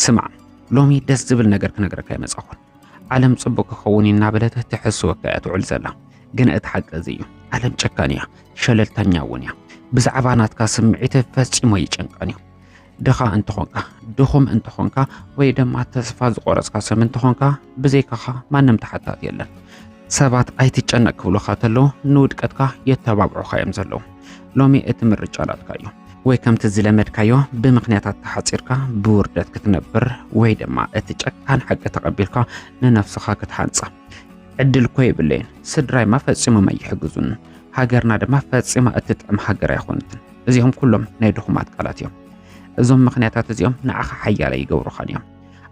ስማዕ ሎሚ ደስ ዝብል ነገር ክነግረካ ይመጻኹን ዓለም ጽቡቕ ክኸውን እናበለት ትሕስወካ እያ ትውዕል ዘላ ግን እቲ ሓቂ እዚ እዩ ዓለም ጨካንያ ሸለልተኛ እውን እያ ብዛዕባ ናትካ ስምዒት ፈጺሞ ይጨንቀን እዩ ድኻ እንትኾንካ ድኹም እንትኾንካ ወይ ድማ ተስፋ ዝቆረጽካ ሰብ እንትኾንካ ብዘይካኻ ማንም ተሓታት የለን ሰባት ኣይትጨነቅ ክብሉኻ ተለዉ ንውድቀትካ የተባብዑኻ እዮም ዘለዉ ሎሚ እቲ ምርጫ ናትካ እዩ ወይ ከምቲ ዝለመድካዮ ብምኽንያታት ተሓጺርካ ብውርደት ክትነብር ወይ ድማ እቲ ጨካን ሓቂ ተቐቢልካ ንነፍስኻ ክትሓንጻ ዕድል ኮ ይብለይን ስድራይማ ፈጺሞም ኣይሕግዙን ሃገርና ድማ ፈጺማ እትጥዕም ሃገር ኣይኮነትን እዚኦም ኩሎም ናይ ድኹማት ቃላት እዮም እዞም ምኽንያታት እዚኦም ንዓኻ ሓያለ ይገብሩኻን እዮም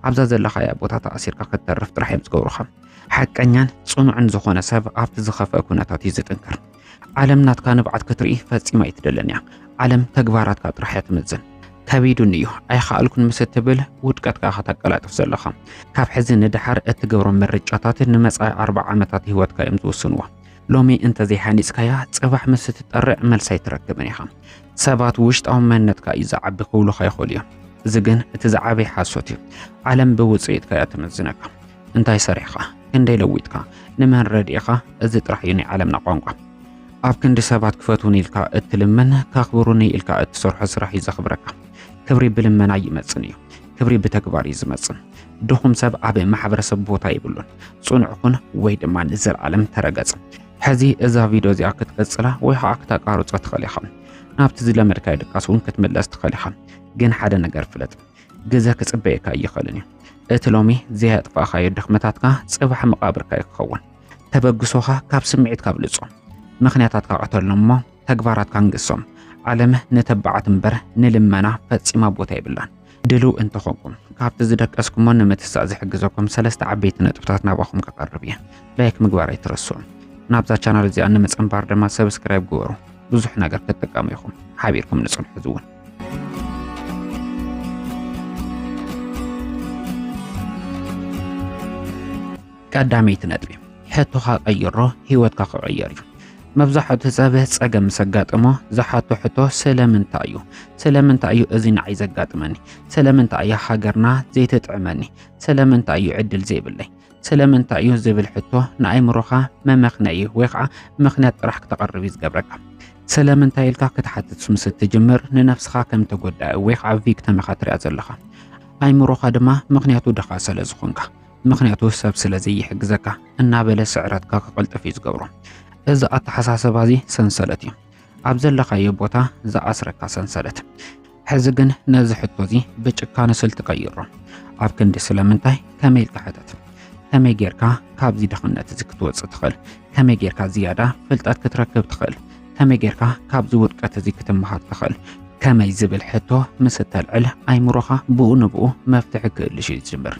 ኣብዛ ዘለኻያ ቦታ ተኣሲርካ ክትተርፍ ጥራሕ እዮም ዝገብሩኻ ሓቀኛን ጽኑዕን ዝኾነ ሰብ ኣብቲ ዝኸፍአ ኩነታት እዩ ዝጥንከር ዓለም ናትካ ንብዓት ክትርኢ ፈጺማ ይትደለን እያ ዓለም ተግባራትካ ጥራሕ እያ ትምዝን ከቢዱን እዩ ኣይከኣልኩን ምስ እትብል ውድቀትካ ከተቀላጥፍ ዘለኻ ካብ ሕዚ ንድሓር እትገብሮም ምርጫታት ንመጻኢ 40 ዓመታት ህይወትካ እዮም ዝውስንዎ ሎሚ እንተዘይሃኒጽካያ ጽባሕ ምስ እትጠርዕ መልሲ ኣይትረክብን ኢኻ ሰባት ውሽጣዊ መንነትካ እዩ ዝዓቢ ክብሉኻ ይኽእሉ እዮም እዚ ግን እቲ ዝዓበይ ሓሶት እዩ ዓለም ብውጽኢትካ እያ ትምዝነካ እንታይ ሰሪሕኻ ክንደይ ለዊጥካ ንመን ረዲእኻ እዚ ጥራሕ እዩ ናይ ዓለምና ቋንቋ ኣብ ክንዲ ሰባት ክፈትውን ኢልካ እትልመን ካኽብሩኒ ኢልካ እትሰርሖ ስራሕ እዩ ዘኽብረካ ክብሪ ብልመና ይመጽን እዩ ክብሪ ብተግባር እዩ ዝመጽን ድኹም ሰብ ኣብ ማሕበረሰብ ቦታ ይብሉን ጽኑዕኩን ወይ ድማ ንዘለዓለም ተረገጽ ሕዚ እዛ ቪድዮ እዚኣ ክትቀጽላ ወይ ከዓ ክተቃርጾ ትኽእል ኢኻ ናብቲ ዝለመድካዮ ድቃስ እውን ክትምለስ ትኽእል ኢኻ ግን ሓደ ነገር ፍለጥ ግዜ ክጽበየካ ይኽእልን እዩ እቲ ሎሚ ዘያጥፋእኻዮ ድኽመታትካ ጽባሕ መቓብርካ ይክኸውን ተበግሶኻ ካብ ስምዒትካ ብልጾ ምኽንያታትካ ቀተሎም እሞ ተግባራትካ ንግሶም ዓለም ነተባዓት እምበር ንልመና ፈጺማ ቦታ ይብላን ድልው እንትኾንኩም ካብቲ ዝደቀስኩሞ ንምትሳእ ዝሕግዘኩም 3 ዓበይቲ ነጥብታት ናባኹም ከቐርብ እየ ላይክ ምግባር ኣይትረስዑ ናብዛ ቻናል እዚኣ ንምጽንባር ድማ ሰብስክራይብ ግበሩ ብዙሕ ነገር ክትጠቀሙ ኢኹም ሓቢርኩም ንጽንሑ ዝውን ቀዳመይቲ ነጥቢ ሕቶኻ ቀይሮ ህይወትካ ክቕየር እዩ መብዛሕትኡ ሰብ ፀገም ሰጋጥሞ ዝሓቶ ሕቶ ስለምንታይ እዩ እዚ ንዓይ ዘጋጥመኒ ስለምንታይ እዩ ሃገርና ዘይተጥዕመኒ ስለምንታይ እዩ ዕድል ዘይብለይ ስለምንታይ እዩ ዝብል ሕቶ ንኣይምሮኻ መመኽነዪ ወይ ከዓ ምኽንያት ጥራሕ ክተቐርብ ዝገብረካ ስለምንታይ ኢልካ ክትሓትት ምስ እትጅምር ንነፍስኻ ከም ተጎዳኢ ወይ ከዓ ቪክቲም ኢኻ ትሪኣ ዘለኻ ኣይምሮኻ ድማ ምኽንያቱ ድኻ ስለ ዝኾንካ ምኽንያቱ ሰብ ስለዘይሕግዘካ እናበለ ስዕረትካ ክቕልጥፍ እዩ ዝገብሮ እዚ ኣተሓሳስባ እዚ ሰንሰለት እዩ ኣብ ዘለኻዮ ቦታ ዝኣስረካ ሰንሰለት ሕዚ ግን ነዚ ሕቶ እዚ ብጭካነ ስልቲ ቀይሮ ኣብ ክንዲ ስለምንታይ ከመይ ኢልካ ሕተት ከመይ ጌርካ ካብዚ ድኽነት እዚ ክትወፅእ ትኽእል ከመይ ጌርካ ዝያዳ ፍልጠት ክትረክብ ትኽእል ከመይ ጌርካ ካብዚ ውድቀት እዚ ክትመሃር ትኽእል ከመይ ዝብል ሕቶ ምስ እተልዕል ኣይምሮኻ ብኡ ንብኡ መፍትሒ ክእልሽ እዩ ዝጅምር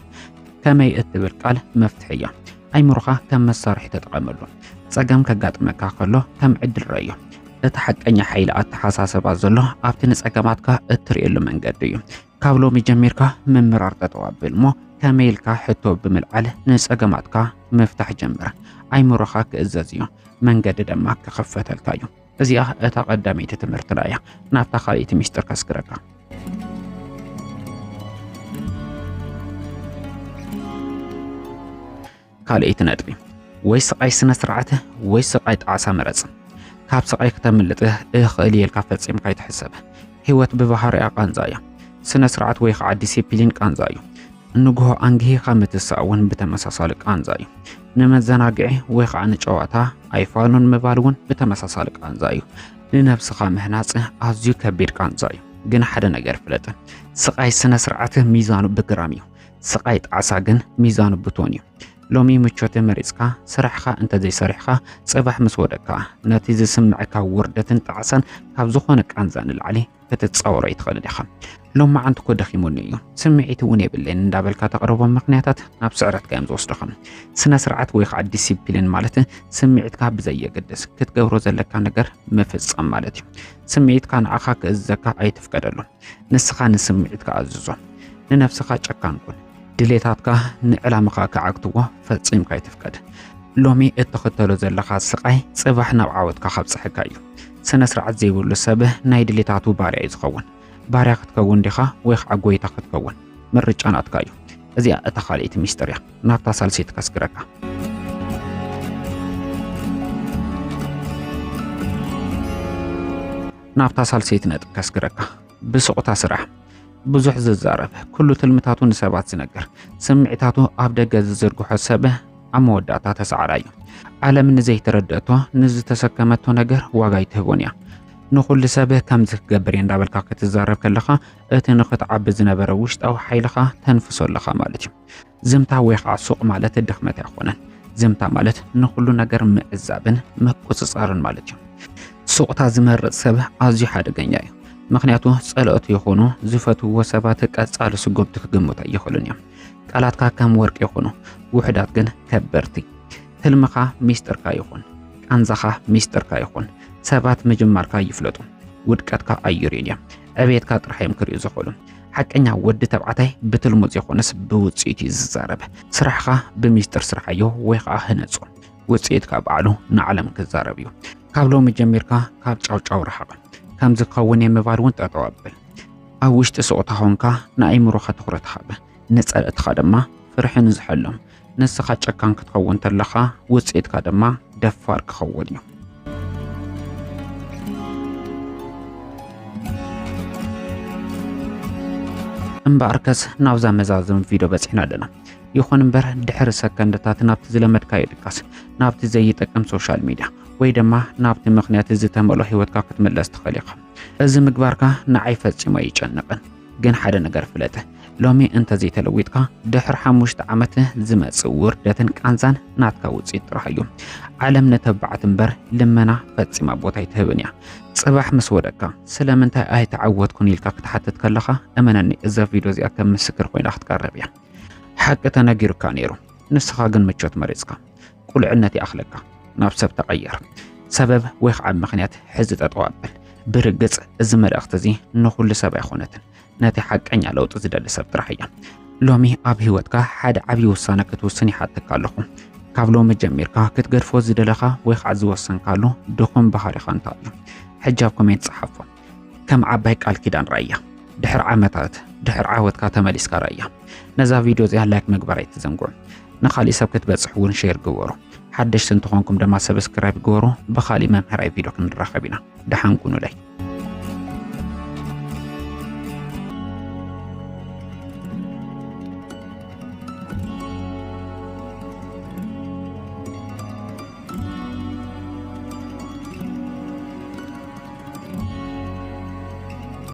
ከመይ እትብል ቃል መፍትሒ እያ ኣይምሮኻ ከም መሳርሒ ተጠቐመሉ ፀገም ከጋጥመካ ከሎ ከም ዕድል ረእዮ እቲ ሓቀኛ ሓይሊ ኣተሓሳስባ ዘሎ ኣብቲ ንፀገማትካ እትርእየሉ መንገዲ እዩ ካብ ሎሚ ጀሚርካ ምምራር ጠጠው ኣብል እሞ ከመይ ኢልካ ሕቶ ብምልዓል ንፀገማትካ ምፍታሕ ጀምር ኣይምሮኻ ክእዘዝ እዩ መንገዲ ድማ ክኽፈተልካ እዩ እዚኣ እታ ቀዳመይቲ ትምህርትና እያ ናብታ ካልእቲ ሚስጥር ከስክረካ ካልእቲ ነጥቢ ወይ ስቃይ ስነ ስርዓት ወይ ስቃይ ጣዓሳ መረጽ ካብ ስቃይ ከተምልጥህ እኽእል ኢልካ ፈጺምካ ይትሕሰብ ህይወት ብባህሪኣ ቃንዛ እያ ስነ ስርዓት ወይ ከዓ ዲሲፕሊን ቃንዛ እዩ ንግሆ አንግሂኻ ምትሳእ እውን ብተመሳሳሊ ቃንዛ እዩ ንመዘናግዒ ወይ ከዓ ንጨዋታ ኣይፋኑን ምባል እውን ብተመሳሳሊ ቃንዛ እዩ ንነፍስኻ ምህናፅ ኣዝዩ ከቢድ ቃንዛ እዩ ግን ሓደ ነገር ፍለጥ ስቃይ ስነ ስርዓት ሚዛኑ ብግራም እዩ ስቃይ ጣዓሳ ግን ሚዛኑ ብቶን እዩ ሎሚ ምቾት መሪጽካ ስራሕኻ እንተ ዘይሰሪሕኻ ጽባሕ ምስ ወደካ ነቲ ዝስምዓካ ውርደትን ጣዓሳን ካብ ዝኾነ ቃንዛ ንላዕሊ ክትጻወሮ ይትኽእል ኢኻ ሎማ ዓንቲ ኮ ደኺሙኒ እዩ ስምዒት እውን የብለይን እንዳበልካ ተቕርቦም ምኽንያታት ናብ ስዕረትካ እዮም ዝወስዱኻ ስነ ስርዓት ወይ ከዓ ዲሲፕሊን ማለት ስምዒትካ ብዘየገድስ ክትገብሮ ዘለካ ነገር ምፍጻም ማለት እዩ ስምዒትካ ንዓኻ ክእዘካ ኣይትፍቀደሉ ንስኻ ንስምዒትካ ኣዝዞ ንነፍስኻ ጨካንኩን ድሌታትካ ንዕላምኻ ክዓግትዎ ፈጺምካ ይትፍቀድ ሎሚ እትኽተሎ ዘለኻ ስቃይ ጽባሕ ናብ ዓወትካ ካብፅሕካ እዩ ስነ ስርዓት ዘይብሉ ሰብ ናይ ድሌታቱ ባርያ እዩ ዝኸውን ባርያ ክትከውን ዲኻ ወይ ከዓ ጎይታ ክትከውን ምርጫ ናትካ እዩ እዚኣ እታ ካልእቲ ሚስጥር እያ ናብታ ሳልሰይቲ ከስግረካ ናብታ ሳልሰይቲ ነጥብ ከስግረካ ብስቁታ ስራሕ ብዙሕ ዝዛረብ ኩሉ ትልምታቱ ንሰባት ዝነገር ስምዒታቱ ኣብ ደገ ዝዝርግሖ ሰብ ኣብ መወዳእታ ተሰዓራ እዩ ዓለም ንዘይተረድአቶ ንዝተሰከመቶ ነገር ዋጋ ይትህቦን እያ ንኹሉ ሰብ ከም ዝገብር እንዳበልካ ክትዛረብ ከለኻ እቲ ንኽትዓቢ ዝነበረ ውሽጣዊ ሓይልኻ ተንፍሶለኻ ማለት እዩ ዝምታ ወይ ከዓ ሱቕ ማለት ድኽመት ኣይኮነን ዝምታ ማለት ንኹሉ ነገር ምዕዛብን መቆፅፃርን ማለት እዩ ሱቕታ ዝመርፅ ሰብ ኣዝዩ ሓደገኛ እዩ ምክንያቱ ጸልኦት ይኹኑ ዝፈትውዎ ሰባት ቀጻሊ ስጉምቲ ክግምቱ ኣይኽእሉን እዮም ቃላትካ ከም ወርቂ ይኹኑ ውሕዳት ግን ከበርቲ ትልምኻ ሚስጥርካ ይኹን ቃንዛኻ ሚስጥርካ ይኹን ሰባት ምጅማርካ ይፍለጡ ውድቀትካ ኣይርዩን እዮም ዕቤትካ ጥራሕዮም ክርዩ ዝኽእሉ ሓቀኛ ወዲ ተባዕታይ ብትልሙ ዘይኮነስ ብውፅኢት እዩ ዝዛረብ ስራሕኻ ብሚስጥር ስራሕዮ ወይ ከዓ ህነፁ ውፅኢትካ በዓሉ ንዓለም ክዛረብ እዩ ካብ ሎሚ ጀሚርካ ካብ ጫውጫው ረሓቕ ከም ዝኸውን የምባል እውን ጠጠው ኣብል ኣብ ውሽጢ ስቕታ ኾንካ ንኣይምሮኻ ትኹረት ሃብ ንጸልእትኻ ድማ ፍርሕን ዝሐሎም ንስኻ ጨካን ክትኸውን ተለኻ ውፅኢትካ ድማ ደፋር ክኸውን እዩ እምበኣርከስ ናብዛ መዛዝም ቪድዮ በፂሕና ኣለና ይኹን እምበር ድሕሪ ሰከንድታት ናብቲ ዝለመድካዮ ድቃስ ናብቲ ዘይጠቅም ሶሻል ሚድያ ወይ ድማ ናብቲ ምኽንያት ዝተመልኦ ህይወትካ ክትመለስ ትኽእል ኢኻ እዚ ምግባርካ ንዓይ ፈፂሞ ይጨንቕን ግን ሓደ ነገር ፍለጥ ሎሚ እንተዘይተለዊጥካ ድሕሪ 5 ዓመት ዝመጽእ ውርደትን ቃንዛን ናትካ ውፅኢት ጥራሕ እዩ ዓለም ነተባዓት እምበር ልመና ፈፂማ ቦታ ይትህብን እያ ጽባሕ ምስ ወደቅካ ስለምንታይ ኣይተዓወትኩን ኢልካ ክትሓትት ከለኻ እመነኒ እዛ ቪድዮ እዚኣ ከም ምስክር ኮይና ክትቀርብ እያ ሓቂ ተነጊሩካ ነይሩ ንስኻ ግን ምቾት መሪፅካ ቁልዕነት ይኣኽለካ ናብ ሰብ ተቐየር ሰበብ ወይ ከዓ ምኽንያት ሕዚ ጠጠው ኣብል ብርግጽ እዚ መልእኽቲ እዚ ንኹሉ ሰብ ኣይኾነትን ነቲ ሓቀኛ ለውጢ ዝደሊ ሰብ ጥራሕ እያ ሎሚ ኣብ ህይወትካ ሓደ ዓብዪ ውሳነ ክትውስን ይሓትካ ኣለኹ ካብ ሎሚ ጀሚርካ ክትገድፎ ዝደለኻ ወይ ከዓ ዝወሰንካሉ ድኹም ባህሪኻ እንታይ እዩ ሕጂ ኣብ ኮሜንት ጸሓፎ ከም ዓባይ ቃል ኪዳን ራእያ ድሕሪ ዓመታት ድሕሪ ዓወትካ ተመሊስካ ራእያ ነዛ ቪድዮ እዚኣ ላይክ ምግባር ኣይትዘንግዑ ንኻሊእ ሰብ ክትበፅሕ እውን ሼር ግበሩ ሓደሽቲ እንትኾንኩም ድማ ሰብስክራይብ ግበሩ ብኻሊእ መምሃራዊ ቪድዮ ክንራኸብ ኢና ደሓን ኩኑለይ